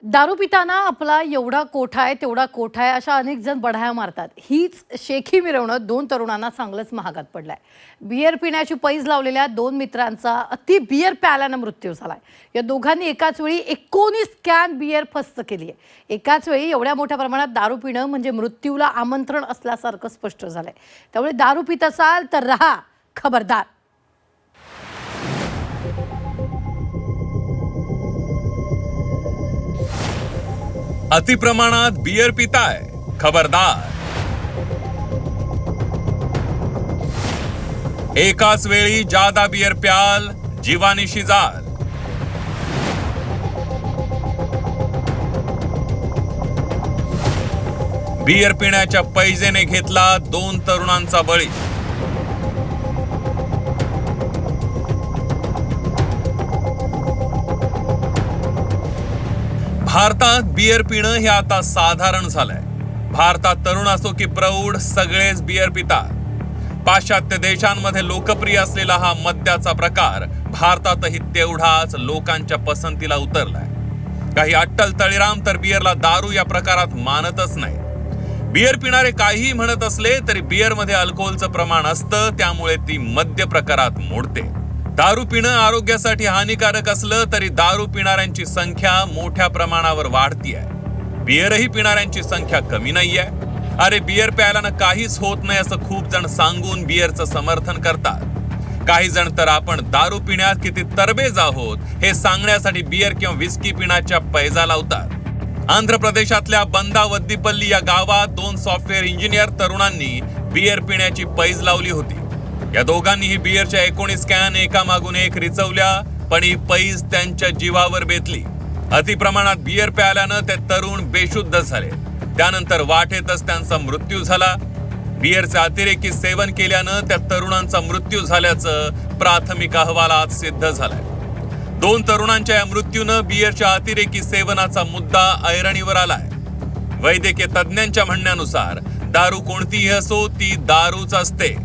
दारू पिताना आपला एवढा कोठा आहे तेवढा कोठा आहे अशा अनेक जण बढाया मारतात। हीच शेखी मिरवणं दोन तरुणांना चांगलंच महागात पडलाय। बियर पिण्याची पैज लावलेल्या दोन मित्रांचा अति बियर प्यायल्यानं मृत्यू झालाय। या दोघांनी एकाच वेळी 19 कॅन बियर फस्त केली आहे। एकाच वेळी एवढ्या मोठ्या प्रमाणात दारू पिणं म्हणजे मृत्यूला आमंत्रण असल्यासारखं स्पष्ट झालंय। त्यामुळे दारू पित असाल तर रहा खबरदार। अति प्रमाणात बियर पिताय खबरदार। एकाच वेळी जादा बियर प्याल जीवानिशी जाल। बियर पिण्याच्या पैजेने घेतला दोन तरुणांचा बळी। भारतात बियर पिणं हे आता साधारण झालंय। भारतात तरुण असो की प्रौढ सगळेच बियर पितात। पाश्चात्य देशांमध्ये लोकप्रिय असलेला हा मद्याचा प्रकार भारतातही तेवढाच लोकांच्या पसंतीला उतरलाय। काही अट्टल तळीराम तर बियरला दारू या प्रकारात मानतच नाही। बियर पिणारे काहीही म्हणत असले तरी बियरमध्ये अल्कोहोलचं प्रमाण असतं, त्यामुळे ती मद्य प्रकारात मोडते। दारू पिणं आरोग्यासाठी हानिकारक असलं तरी दारू पिणाऱ्यांची संख्या मोठ्या प्रमाणावर वाढतीये। बियरही पिणाऱ्यांची संख्या कमी नाहीये। अरे बियर प्यायल्यानं काहीच होत नाही असं खूप जण सांगून बियरचं समर्थन करतात। काही जण तर आपण दारू पिण्यात किती तरबेज आहोत हे सांगण्यासाठी बियर किंवा विस्की पिण्याच्या पैजा लावतात। आंध्र प्रदेशातल्या बंदावद्दीपल्ली या गावात दोन सॉफ्टवेअर इंजिनियर तरुणांनी बियर पिण्याची पैज लावली होती। या दोघांनीही बियरच्या 19 कॅन एकामागून एक रिचवल्या, पण ही पैज त्यांच्या जीवावर बेतली। अति प्रमाणात बियर प्यायल्यानं ते तरुण बेशुद्ध झाले। त्यानंतर वाटेतच त्यांचा मृत्यू झाला। बियरचे अतिरेकी सेवन केल्यानं त्या तरुणांचा मृत्यू झाल्याचं प्राथमिक अहवालात सिद्ध झालंय। दोन तरुणांच्या या मृत्यूनं बियरच्या अतिरेकी सेवनाचा मुद्दा ऐरणीवर आलाय। वैद्यकीय तज्ञांच्या म्हणण्यानुसार दारू कोणतीही असो ती दारूच असते।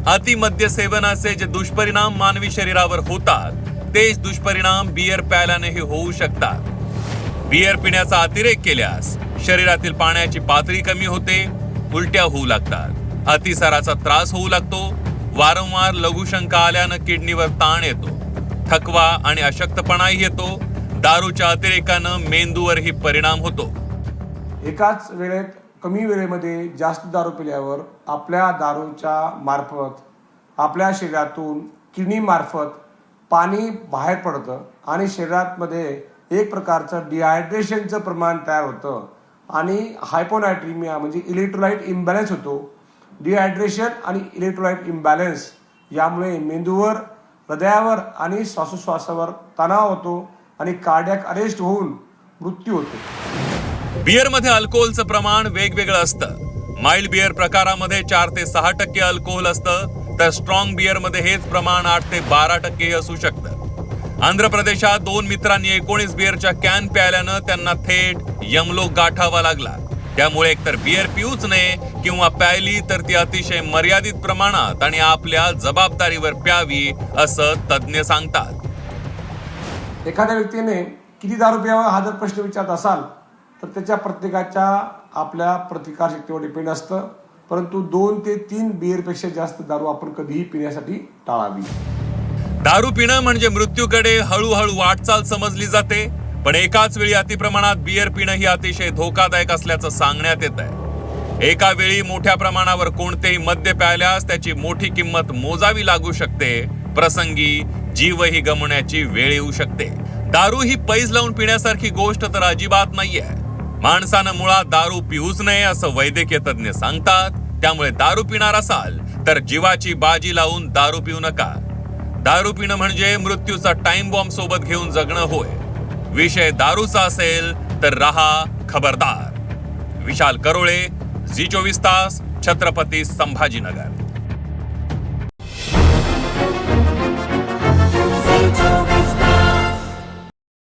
अतिमद्य सेवनाचे जे दुष्परिणाम मानवी शरीरावर होतात तेच दुष्परिणाम बियर प्यायल्यानेही होऊ शकतात। बियर पिण्याचा अतिरेक केल्यास शरीरातील पाण्याची पातळी कमी होते, उलट्या होऊ लागतात, अतिसाराचा त्रास होऊ लागतो, वारंवार लघुशंका आल्यानं किडनीवर ताण येतो, थकवा आणि अशक्तपणाही येतो। दारूच्या अतिरेकानं मेंदूवरही परिणाम होतो। एकाच वेळेत कमी वेळेमध्ये जास्त दारू पिल्यावर आपल्या दारूच्या मार्फत आपल्या शरीरातून किडनी मार्फत पाणी बाहेर पडतं आणि शरीरामध्ये एक प्रकारचं डिहायड्रेशनचं प्रमाण तयार होतं आणि हायपोनायट्रिमिया म्हणजे इलेक्ट्रोलाइट इम्बॅलन्स होतो। डिहायड्रेशन आणि इलेक्ट्रोलाइट इम्बॅलन्स यामुळे मेंदूवर, हृदयावर आणि श्वासोश्वासावर तणाव होतो आणि कार्डियक अरेस्ट होऊन मृत्यू होतो। बियरमध्ये अल्कोहोलचं प्रमाण वेगवेगळं असतं। माइल्ड बियर प्रकारामध्ये 4 ते 6% अल्कोहोल असतं, तर स्ट्रॉंग बियरमध्ये हेच प्रमाण 8 ते 12% असू शकतं। आंध्र प्रदेशात दोन मित्रांनी 19 बियरच्या कॅन प्यायल्यानं त्यांना थेट यमलोक गाठावा लागला। त्यामुळे एकतर बियर पिऊच नये किंवा प्यायली तर ती अतिशय मर्यादित प्रमाणात आणि आपल्या जबाबदारीवर प्यावी असं तज्ञ सांगतात। एखाद्या व्यक्तीने किती दारू प्यावा हा जर प्रश्न विचारत असाल तर त्याच्या प्रत्येकाच्या आपल्या प्रतिकारशक्तीवर डिपेंड असतं, परंतु 2 ते 3 बियरपेक्षा जास्त दारू आपण कधीही पिण्यासाठी टाळावी। दारू पिणं म्हणजे मृत्यूकडे हळूहळू वाटचाल समजली जाते, पण एकाच वेळी अतिप्रमाणात बियर पिणं ही अतिशय धोकादायक असल्याचं सांगण्यात येत आहे। एका वेळी मोठ्या प्रमाणावर कोणतेही मद्य प्यायल्यास त्याची मोठी किंमत मोजावी लागू शकते, प्रसंगी जीवही गमवण्याची वेळ येऊ शकते। दारू ही पैज लावून पिण्यासारखी गोष्ट तर अजिबात नाहीये। माणसानं मुळात दारू पिऊच नये असं वैद्यकीय तज्ञ सांगतात। त्यामुळे दारू पिणार असाल तर जीवाची बाजी लावून दारू पिऊ नका। दारू पिणं म्हणजे मृत्यूचा टाइम बॉम्ब सोबत घेऊन जगणं होय। विषय दारूचा असेल तर रहा खबरदार। विशाल करोळे, झी24 तास, छत्रपती संभाजीनगर।